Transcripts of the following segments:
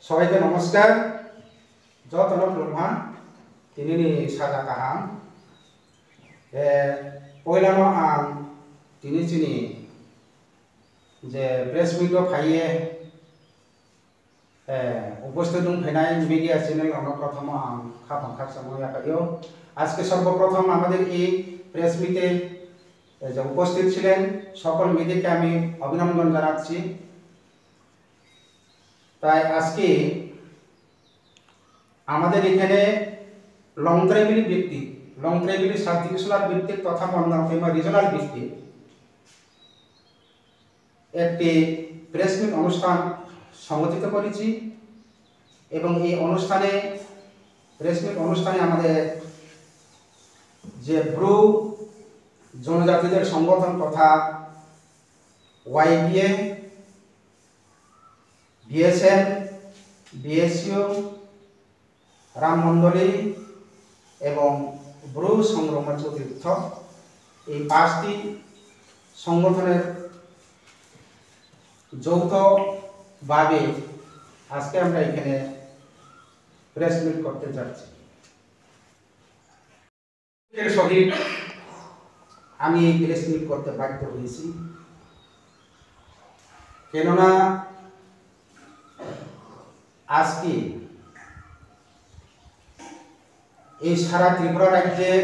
সবাইকে নমস্কার। যতন ব্রহ্মা তিনি সাজা কাহাম পয়লানো আং তিনি চিনি যে প্রেস মিটও খাইয়ে উপস্থিত ফেনাই মিডিয়া চ্যানেল প্রথম আং খাপাং খাকসামো আজকে সর্বপ্রথম আমাদের এই প্রেস মিটে যে উপস্থিত ছিলেন সকল মেয়েদেরকে আমি অভিনন্দন জানাচ্ছি। তাই আজকে আমাদের এখানে লং ট্রাইবেলি ব্যক্তি লং ট্রাইবেলি সাব ডিভিশনাল ভিত্তিক তথা মন্ডল কিংবা রিজনাল ভিত্তিক একটি প্রেস মিট অনুষ্ঠান সংগঠিত করেছি এবং এই অনুষ্ঠানে প্রেস মিট অনুষ্ঠানে আমাদের যে ব্রু জনজাতিদের সংগঠন তথা ওয়াইবিএ, বিএসএন, বিএসইউ, রাম মন্ডলী এবং ব্রু সংগ্রাম চতুর্থ এই 5টি সংগঠনের যৌথভাবে আজকে আমরা এখানে প্রেস মিট করতে যাচ্ছি। এর সহিত আমি এই প্রেস মিট করতে বাধ্য হয়েছি, কেননা আজকে এই সারা ত্রিপুরা রাজ্যের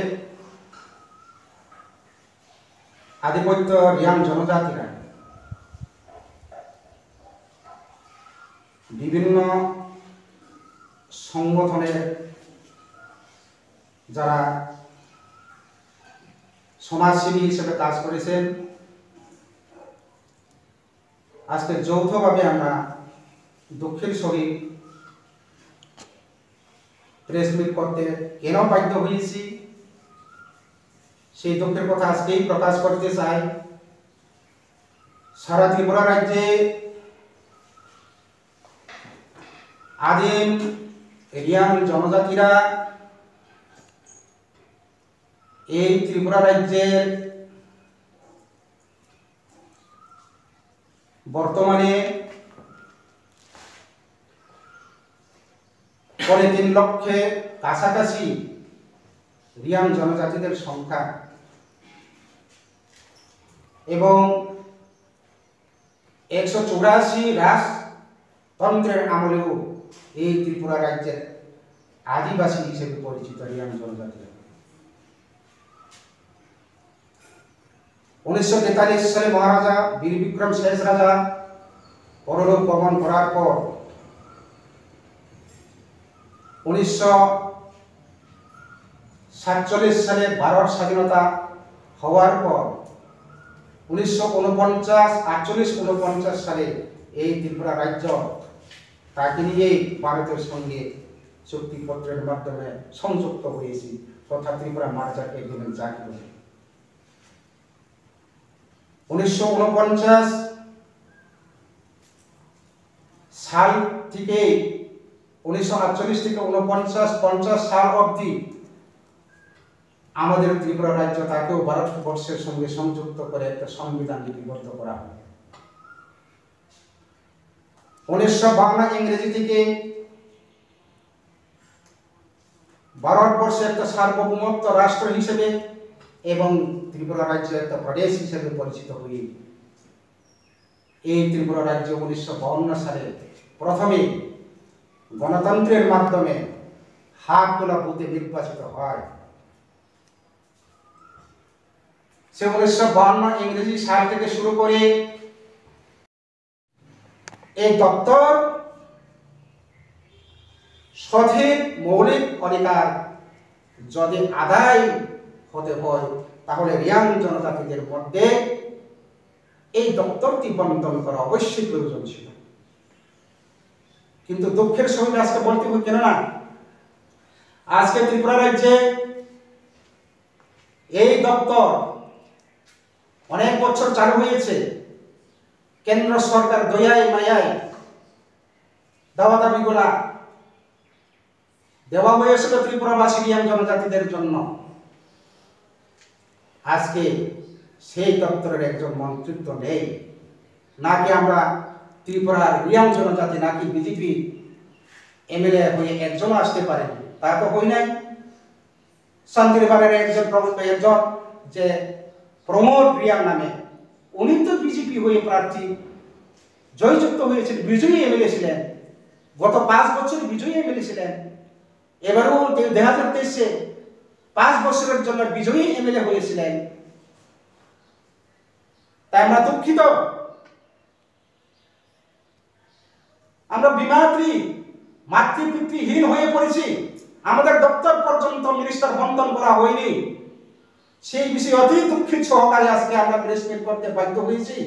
আধিপত্য রিয়াং জনজাতিরা বিভিন্ন সংগঠনের যারা সমাজসেবী হিসেবে কাজ করেছেন, আজকে যৌথভাবে আমরা দুঃখের সহিত প্রেস মিট করতে কেন বাধ্য হয়েছি সেই দুঃখের কথা আজকেই প্রকাশ করতে চাই। সারা ত্রিপুরা রাজ্যে আদিম রিয়াং জনজাতিরা এই ত্রিপুরা রাজ্যের বর্তমানে পরে 3 লক্ষের কাছাকাছি রিয়াং জনজাতিদের সংখ্যা এবং 184 রাজতন্ত্রের আমলেও এই ত্রিপুরা রাজ্যের আদিবাসী হিসেবে পরিচিত রিয়াং জনজাতিরা 1943 সালে মহারাজা বীর বিক্রম শেষ রাজা পরলোক গমন করার পর 1947 সালে ভারত স্বাধীনতা হওয়ার পর 1949 সালে এই ত্রিপুরা রাজ্য তাকে নিয়েই ভারতের সঙ্গে চুক্তিপত্রের মাধ্যমে সংযুক্ত হয়েছি তথা ত্রিপুরা মার্জার এগ্রিমেন্ট জারি করে 1949 সাল থেকে 1948 থেকে 49 সাল অবধি আমাদের ত্রিপুরা রাজ্য তাকেও ভারতবর্ষের সঙ্গে সংযুক্ত করে একটা সংবিধান লিপিবদ্ধ করা হয়। 1952 ইংরেজি থেকে ভারতবর্ষে একটা সার্বভৌমত্ব রাষ্ট্র হিসেবে এবং ত্রিপুরা রাজ্য একটা প্রদেশ হিসেবে পরিচিত হয়ে এই ত্রিপুরা রাজ্য 1952 সালে প্রথমে গণতন্ত্রের মাধ্যমে হাত তোলা বুথে নির্বাচিত হয়। সে 1952 ইংরেজি সাল থেকে শুরু করে এই দপ্তর সঠিক মৌলিক অধিকার যদি আদায় হতে হয় তাহলে রিয়াং জনজাতিদের মধ্যে এই দপ্তরটি বন্টন করা অবশ্যই প্রয়োজন ছিল। কিন্তু দুঃখের সঙ্গে আজকে বলতে হয়, কেননা আজকে ত্রিপুরা রাজ্যে এই দপ্তর অনেক বছর চালু হয়েছে, কেন্দ্র সরকার দয়ায় মায়ায় দাওয়া দাবিগুলা দেওয়া হয়েছিল ত্রিপুরাবাসী রিয়াং জনজাতিদের জন্য। আজকে সেই দপ্তরের একজন মন্ত্রিত্ব নেই, নাকি আমরা ত্রিপুরার রিয়াং জনজাতি নাকি বিজেপি এমএলএ হয়ে একজনও আসতে পারেনি, তা তো হয় নাই। শান্তিরবাগের একজন যে প্রমোদ রিয়াং নামে, উনি তো বিজেপি হয়ে প্রার্থী জয়যুক্ত হয়েছেন, বিজয়ী এমএলএ ছিলেন, গত 5 বছর বিজয়ী এমএলএ ছিলেন। এবারেও 2023-এ 5 বছরের জন্য বিজয়ী এমএলএ হয়েছিলেন। তাই আমরা দুঃখিত, আমরা মাতৃপিতৃহীন হয়ে পড়েছি। আমাদের দপ্তর পর্যন্ত মিনিস্টার বন্ধন করা হয়নি। সেই বিষয়ে অতি দুঃখিত সহকারে আজকে আমরা প্রেস মিট করতে বাধ্য হয়েছি।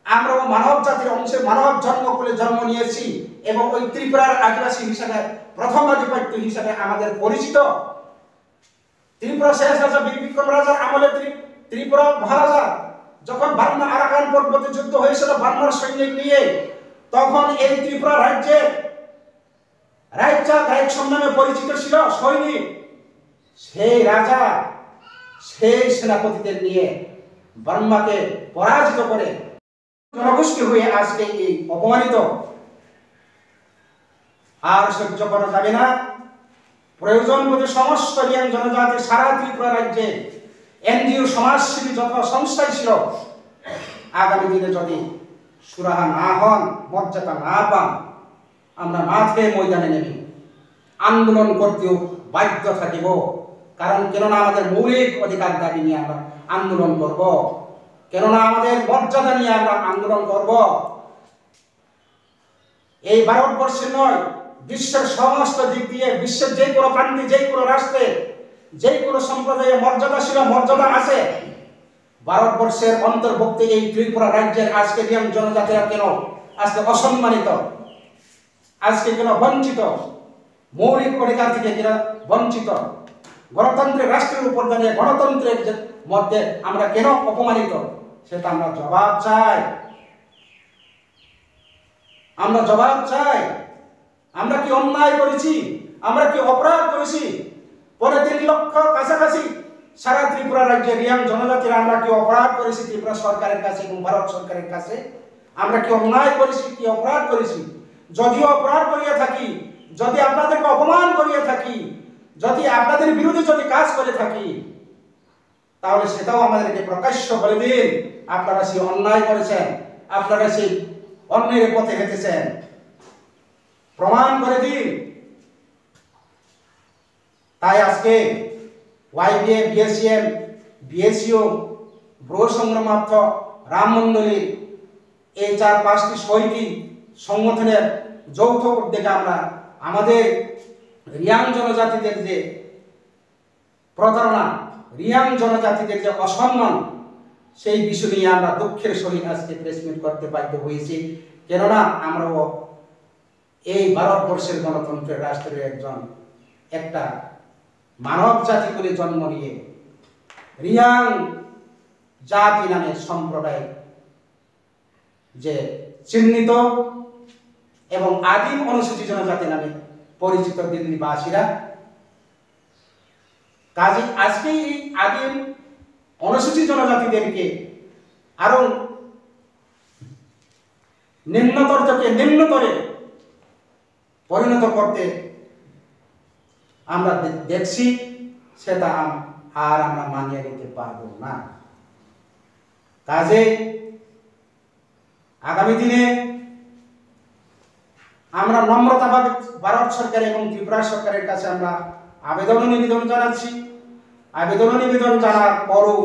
আমরা মানব জাতির অংশে মানব জন্মকুলে জন্ম নিয়েছি এবং ওই ত্রিপুরার আদিবাসী হিসাবে প্রথম আধিপত্য হিসাবে আমাদের পরিচিত। ত্রিপুরা শেষ রাজা বীর বিক্রম রাজার আমলে ত্রিপুরা মহারাজা যখন বার্মা আরাকান পর্বতে যুদ্ধ হয়েছিল বার্মার সৈনিক নিয়ে, তখন এই ত্রিপুরা রাজ্যের রায়চক নামে পরিচিত ছিল সৈনিক। সেই রাজা সেই সেনাপতিদের নিয়ে বার্মাকে পরাজিত করে জনগোষ্ঠী হয়ে আজকে এই অপমানিত আর সহ্য করা যাবে না। প্রয়োজন বোধে সমস্ত রিয়াং জনজাতি সারা ত্রিপুরা রাজ্যে এনজিও সমাজসেবী যত সংস্থাই ছিল, আগামী দিনে যদি সুরাহা না হন, মর্যাদা না পান, আমরা মাঠে ময়দানে নেমে আন্দোলন করতেও বাধ্য থাকিব। কারণ কেননা আমাদের মৌলিক অধিকার দাবি নিয়ে আমরা আন্দোলন করব, কেননা আমাদের মর্যাদা নিয়ে আমরা আন্দোলন করব। এই ভারতবর্ষে নয়, বিশ্বের সমস্ত দিক দিয়ে, বিশ্বের যে কোনো প্রান্তে, যে কোনো রাষ্ট্রে, যে কোনো সম্প্রদায়ের মর্যাদা ছিল, মর্যাদা আছে। ভারতবর্ষের অন্তর্ভুক্ত এই ত্রিপুরা রাজ্যের আজকে রিয়াং জনজাতিরা কেন আজকে অসম্মানিত, আজকে কেন বঞ্চিত, মৌলিক অধিকার থেকে কেন বঞ্চিত, গণতন্ত্রের রাষ্ট্রের উপর দাঁড়িয়ে গণতন্ত্রের মধ্যে আমরা কেন অপমানিত, সেটা আমরা জবাব চাই। আমরা জবাব চাই। আমরা কি অন্যায় করেছি, আমরা কি অপরাধ করেছি? 3 লক্ষ কাছাকাছি সারা ত্রিপুরা রাজ্যে রিয়াং জনজাতিরা আমরা কি অপরাধ করেছি ত্রিপুরা সরকারের কাছে এবং ভারত সরকারের কাছে? আমরা কি অন্যায় করেছি, কি অপরাধ করেছি? যদি অপরাধ করিয়া থাকি, যদি আপনাদেরকে অপমান করিয়া থাকি, যদি আপনাদের বিরুদ্ধে যদি কাজ করে থাকি, তাহলে সেটাও আমাদেরকে প্রকাশ্য বলে দিন। আপনারা সেই অন্যায় করেছেন, আপনারা সেই অন্যের পথে হেঁটেছেন, প্রমাণ করে দিন। তাই আজকে ওয়াইবিএ, বিএসিএম, বিএসইউ, ব্রো সংগ্রামার্থ, রাম মন্ডলী, এই 4-5টি শহীদি সংগঠনের যৌথ উদ্যোগে আমরা আমাদের রিয়াং জনজাতিদের যে প্রতারণা, রিয়াং জনজাতিদের যে অসম্মান, সেই বিষয় নিয়ে আমরা দুঃখের সহিত আজকে প্রেস মিট করতে বাধ্য হয়েছি। কেননা আমরাও এই ভারতবর্ষের গণতন্ত্রের রাষ্ট্রের একটা মানব জাতি করে জন্ম নিয়ে রিয়াং জাতি নামে সম্প্রদায় যে চিহ্নিত এবং আদিম অনুসূচিত জনজাতি নামে পরিচিত দিল্লিবাসীরা, কাজে আজকে এই আদিম অনুসূচিত জনজাতিদেরকে আরো নিম্নতর থেকে নিম্নতরে পরিণত করতে আমরা দেখছি, সেটা আর আমরা মানিয়ে নিতে পারব না। কাজে আগামী দিনে আমরা নম্রতাভাবে ভারত সরকার এবং ত্রিপুরা সরকারের কাছে আমরা নিবেদন জানাচ্ছি। নিবেদন জানার পরও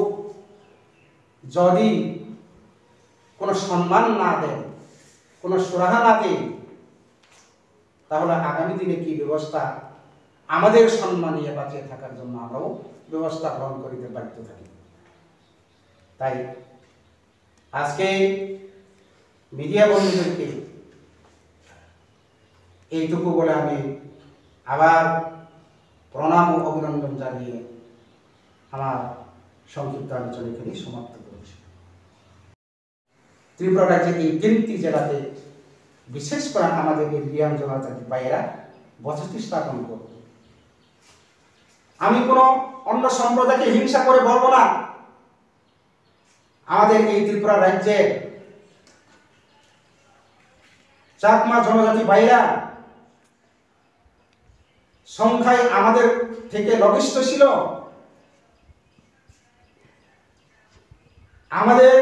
যদি কোনো সম্মান না দেন, কোনো সুরাহা না দেন, তাহলে আগামী দিনে কি ব্যবস্থা, আমাদের সম্মান নিয়ে বাঁচিয়ে থাকার জন্য আমরাও ব্যবস্থা গ্রহণ করিতে বাধ্য থাকি। তাই আজকে মিডিয়া বন্ধুদেরকে এইটুকু বলে আমি আবার প্রণাম ও অভিনন্দন জানিয়ে আমার সংক্ষিপ্ত আলোচনা এখানে সমাপ্ত করেছি। ত্রিপুরা রাজ্যের এই 3টি জেলাতে বিশেষ করে আমাদের এই রিয়াং জনজাতি ভাইয়েরা বসতি স্থাপন করত। আমি কোনো অন্য সম্প্রদায়কে হিংসা করে বলবো না। আমাদের এই ত্রিপুরা রাজ্যে চাকমা জনজাতি ভাইরা সংখ্যায় আমাদের থেকে লঘিষ্ঠ ছিল, আমাদের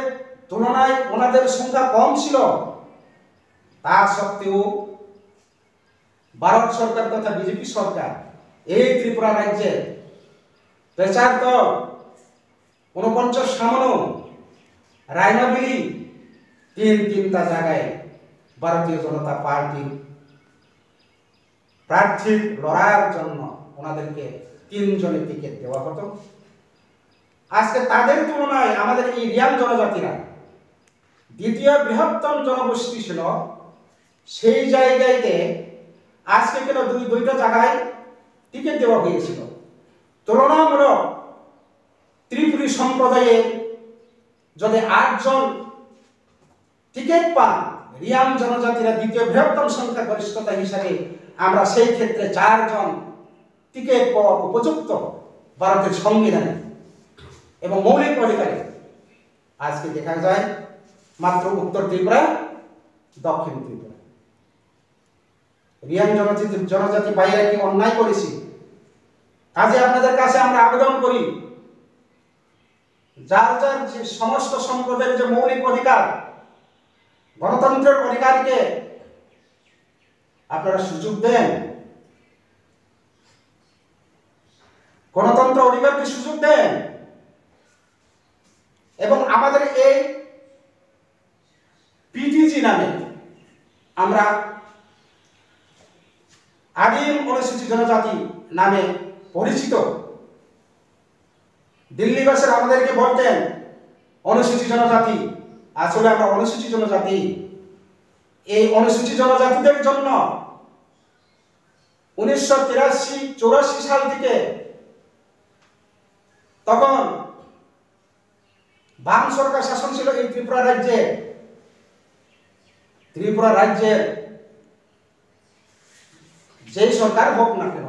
তুলনায় ওনাদের সংখ্যা কম ছিল, তা সত্ত্বেও ভারত সরকার তথা বিজেপি সরকার এই ত্রিপুরা রাজ্যে প্রচার দল ৪৯ সামনো রায়নাবিলি তিনটা জায়গায় ভারতীয় জনতা পার্টি প্রার্থী লড়াইয়ের জন্য ওনাদেরকে ৩ জনের টিকিট দেওয়া হতো। আজকে তাদের তুলনায় আমাদের এই রিয়াং জনজাতিরা দ্বিতীয় বৃহত্তম জনগোষ্ঠী ছিল, সেই জায়গাতে আজকে কেন দুইটা জায়গায় টিকিট দেওয়া হয়েছিল। তুলনামূলক ত্রিপুরী সম্প্রদায়ের যদি ৮ জন টিকিট পান, রিয়াং জনজাতিরা দ্বিতীয় বৃহত্তম সংখ্যা গরিষ্ঠতা হিসাবে আমরা সেই ক্ষেত্রে ৪ জন টিকিট পাওয়ার উপযুক্ত ভারতের সংবিধানে এবং মৌলিক অধিকারে। আজকে দেখা যায় মাত্র উত্তর ত্রিপুরা, দক্ষিণ ত্রিপুরা। রিয়াং জনজাতি ভাইয়েরা কি অন্যায় করেছি? কাজে আপনাদের কাছে আমরা আবেদন করি, যার যার যে সমস্ত সম্প্রদায়ের যে মৌলিক অধিকার, গণতন্ত্রের অধিকারকে আপনারা সুযোগ দেন, গণতন্ত্র অধিকারকে সুযোগ দেন এবং আমাদের এই পিটিজি নামে আমরা আদিম অনুসূচিত জনজাতি নামে পরিচিত। দিল্লিবাসীরা আমাদেরকে বলতেন অনুসূচিত জনজাতি, আসলে আমরা অনুসূচিত জনজাতি। এই অনুসূচিত জনজাতিদের জন্য 1983-84 সাল থেকে তখন বাম সরকার শাসন ছিল এই ত্রিপুরা রাজ্যে। ত্রিপুরা রাজ্যের যেই সরকার হোক না কেন,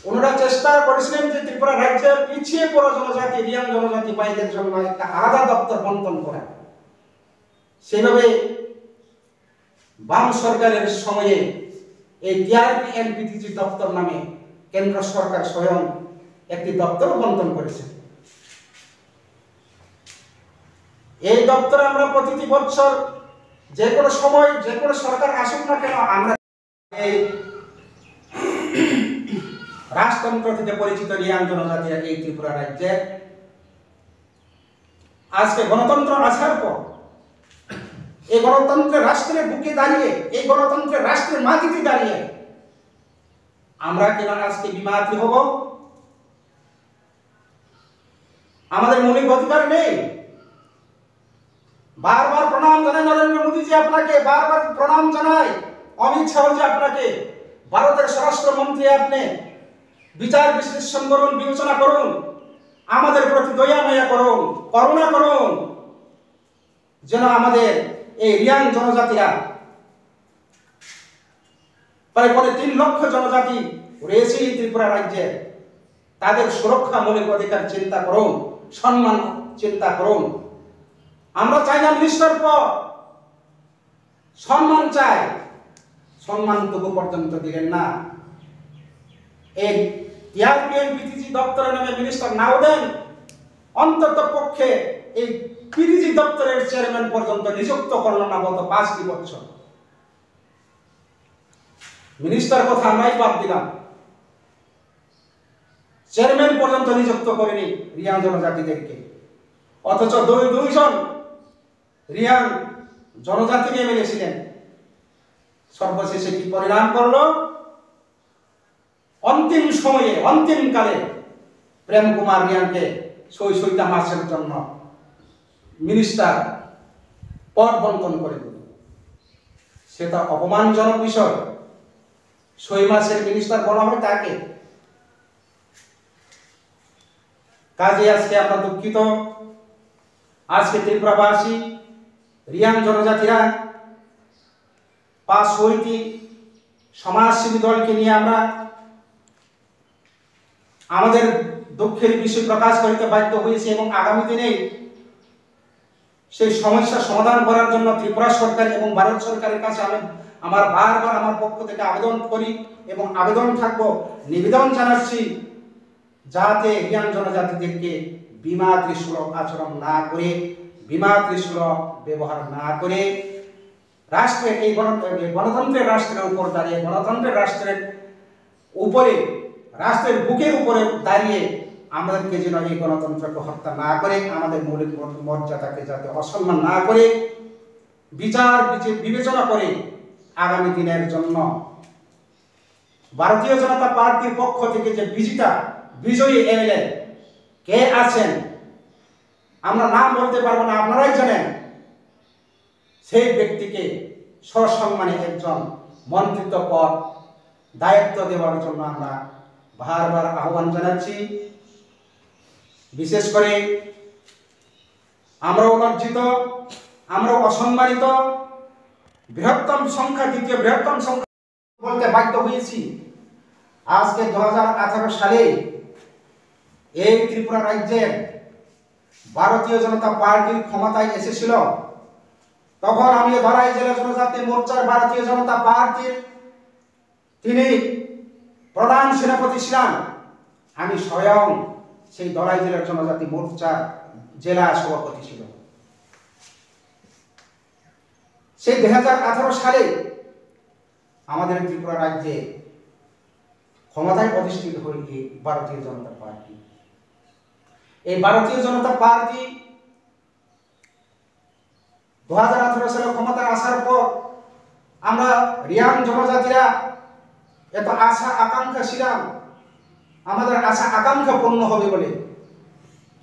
ওনারা চেষ্টা করেছিলেন যে ত্রিপুরা রাজ্যের পিছিয়ে পড়া জনজাতি রিয়াং জনজাতি ভাইদের জন্য একটা আলাদা দপ্তর বন্টন করা। সেভাবে বাম সরকারের সময়ে এই টিআরপি এনপিটিজি দপ্তর নামে কেন্দ্র সরকার স্বয়ং একটি দপ্তর বন্টন করেছে। এই দপ্তরে আমরা প্রতিটি বছর যে কোনো সময় যে কোনো সরকার আসুক না কেন, আমরা এই রাজতন্ত্র থেকে পরিচিত রিয়াং জনজাতিরা এই ত্রিপুরা রাজ্যে আজকে গণতন্ত্র আসার পর এই গণতন্ত্রের রাষ্ট্রের বুকে দাঁড়িয়ে, এই গণতন্ত্রের রাষ্ট্রের মাটিতে দাঁড়িয়ে আমরা কেন আজকে বিমাতি হব? আমাদের মৌলিক অধিকার নেই? বারবার প্রণাম জানাই নরেন্দ্র মোদীজি আপনাকে, বারবার প্রণাম জানাই অমিত শাহজি আপনাকে, ভারতের স্বরাষ্ট্রমন্ত্রী আপনি বিচার বিশ্লেষণ করুন, বিবেচনা করুন, আমাদের প্রতি দয়া মায়া করুন, করুণা করুন, যেন আমাদের এই রিয়াং জনজাতিরা প্রায় ৩ লক্ষ জনজাতি রয়েছে এই ত্রিপুরা রাজ্যে, তাদের সুরক্ষা মৌলিক অধিকার চিন্তা করুন, সম্মান চিন্তা করুন। আমরা চাই না মিনিস্টার পদ, সম্মান চাই, সম্মান তবু পর্যন্ত দিলেন না। এই টিআরপি এনপিটিজি দপ্তরের নামে মিনিস্টার নাও দেন, অন্তত পক্ষে এই পিটিজি দপ্তরের চেয়ারম্যান পর্যন্ত নিযুক্ত করল না গত 5টি বছর। মিনিস্টার কথা আমরাই বাদ দিলাম, চেয়ারম্যান পর্যন্ত নিযুক্ত করেনি রিয়াং জনজাতিদেরকে। অথচ দুইজন রিয়াং জনজাতি এমএলএ ছিলেন, সর্বশেষে কি পরিণাম করলো? অন্তিম সময়ে, অন্তিম কালে প্রেম কুমার রিয়াংকে ৬ মাসের জন্য মিনিস্টার পদ বন্টন করে দিল। সেটা অপমানজনক বিষয়। ৬ মাসের মিনিস্টার বলা হয় তাকে। কাজে আজকে আমরা দুঃখিত, আজকে ত্রিপুরাবাসী রিয়াং জনজাতিরা ৫-৬টি সমাজসেবী দলকে নিয়ে আমরা আমাদের দুঃখের বিষয় প্রকাশ করতে বাধ্য হয়েছি এবং আগামী দিনে সেই সমস্যা সমাধান করার জন্য ত্রিপুরা সরকার এবং ভারত সরকারের কাছে আমার বারবার আমার পক্ষ থেকে আবেদন করি এবং আবেদন থাকবো, নিবেদন জানাচ্ছি, যাতে রিয়াং জনজাতিদেরকে বিমাতৃসুলভ আচরণ না করে, বিমাতৃসুলভ ব্যবহার না করে রাষ্ট্রের এই গণতন্ত্রের রাষ্ট্রের উপর দাঁড়িয়ে, গণতন্ত্রের রাষ্ট্রের উপরে, রাষ্ট্রের বুকের উপরে দাঁড়িয়ে আমাদেরকে যেন এই গণতন্ত্রকে হত্যা না করে, আমাদের মৌলিক মর্যাদাকে যাতে অসম্মান না করে, বিচার বিবেচনা করে আগামী দিনের জন্য ভারতীয় জনতা পার্টির পক্ষ থেকে যে বিজয়ী এমএলএ কে আছেন, আমরা নাম বলতে পারবো না, আপনারাই জানেন, সেই ব্যক্তিকে সসম্মানে একজন মন্ত্রিত্ব পদ দায়িত্ব দেওয়ার জন্য আমরা বারবার আহ্বান জানাচ্ছি। বিশেষ করে আমরাও লজ্জিত, আমরাও অসম্মানিত, দ্বিতীয় বৃহত্তম সংখ্যা বলতে বাধ্য হয়েছি। আজকে 2018 সালে এই ত্রিপুরা রাজ্যের ভারতীয় জনতা পার্টির ক্ষমতায় এসেছিল, তখন আমি ধলাই জেলা জনজাতি মোর্চার ভারতীয় জনতা পার্টির তিনি প্রধান সেনাপতি ছিলেন। আমি স্বয়ং সেই ধলাই জেলার জনজাতি মোর্চার জেলা সভাপতি ছিল। সেই 2018 সালে আমাদের ত্রিপুরা রাজ্যে ক্ষমতায় অধিষ্ঠিত হয়েছে ভারতীয় জনতা পার্টি। এই ভারতীয় জনতা পার্টি 2018 সালে ক্ষমতায় আসার পর আমরা রিয়াং জনজাতিরা এত আশা আকাঙ্ক্ষা ছিলাম, আমাদের আশা আকাঙ্ক্ষা পূর্ণ হবে বলে,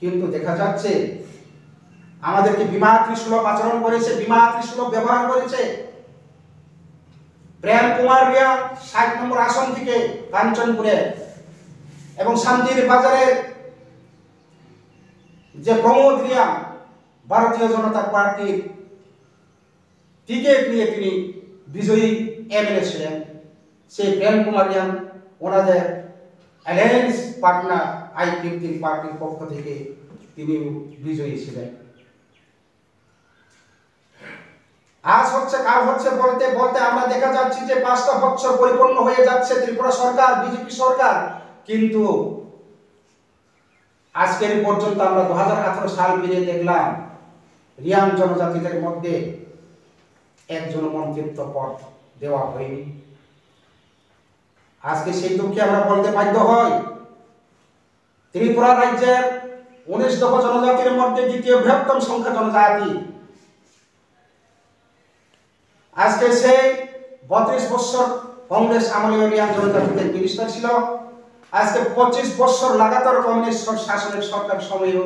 কিন্তু দেখা যাচ্ছে আমাদেরকে বিমাতৃসুলভ আচরণ করেছে, বিমাতৃসুলভ ব্যবহার করেছে। প্রেম কুমার রিয়াং 60 নম্বর আসন থেকে কাঞ্চনপুরে এবং শান্তির বাজারের যে প্রমোদ রিয়াং ভারতীয় জনতা পার্টির টিকিট নিয়ে তিনি বিজয়ী এমএলএ ছিলেন। সেই প্রেম কুমার রিয়াং ওনাদের অ্যালায়েন্স পার্টনার I-15 পার্টির পক্ষ থেকে তিনি বিজয়ী ছিলেন। আজ হচ্ছে কাল হচ্ছে বলতে বলতে আমরা দেখা যাচ্ছি যে 5টা বছর পরিপূর্ণ হয়ে যাচ্ছে ত্রিপুরা সরকার, বিজেপি সরকার, কিন্তু আজকের পর্যন্ত আমরা 2018 সাল পেরিয়ে দেখলাম রিয়াং জনজাতিদের মধ্যে একজন মন্ত্রিত্ব পদ দেওয়া হয়নি। আজকে সেই দুঃখে আমরা বলতে বাধ্য হই, ত্রিপুরা রাজ্যের 19 দফা জনজাতির মধ্যে দ্বিতীয় বৃহত্তম সংখ্যা জনজাতি। আজকে সেই 32 বছর কংগ্রেস আমলে রিয়াং জনজাতিদের মিনিস্টার ছিল, আজকে 25 বছর লাগাতার কমিউনিস্ট শাসনের সরকার সময়েও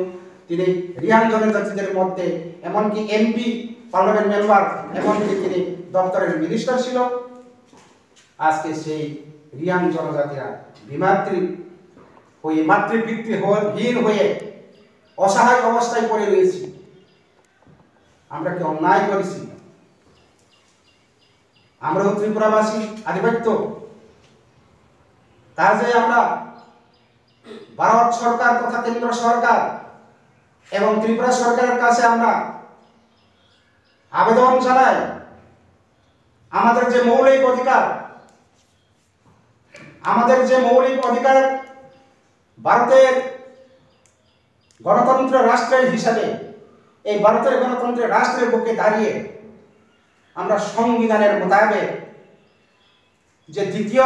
তিনি রিয়াং জনজাতিদের মধ্যে এমনকি এমপি, পার্লামেন্ট মেম্বার, এমনকি তিনি দপ্তরের মিনিস্টার ছিল। আজকে সেই রিয়াং জনজাতিরা মাতৃবৃত্তিহীন হয়ে অসহায় অবস্থায় পড়ে রয়েছে। আমরা কি অন্যায় করেছি? আমরাও ত্রিপুরাবাসী, আধিপত্য, কাজে আমরা ভারত সরকার তথা কেন্দ্র সরকার এবং ত্রিপুরা সরকারের কাছে আমরা আবেদন জানাই, আমাদের যে মৌলিক অধিকার ভারতের গণতন্ত্র রাষ্ট্রের হিসাবে, এই ভারতের গণতন্ত্রের রাষ্ট্রের বুকে দাঁড়িয়ে আমরা সংবিধানের মোতাবেক যে দ্বিতীয়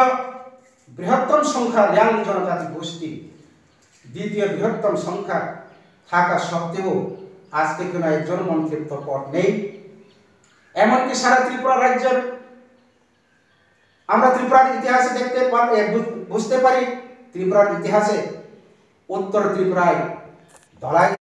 বৃহত্তম সংখ্যা রিয়াং জনজাতি গোষ্ঠী, দ্বিতীয় বৃহত্তম সংখ্যা থাকা সত্ত্বেও আজকে কোনো একজন মন্ত্রিত্ব পদ নেই। এমনকি সারা ত্রিপুরা রাজ্যের আমরা ত্রিপুরার ইতিহাসে বুঝতে পারি, ত্রিপুরার ইতিহাসে উত্তর ত্রিপুরায় ধলাই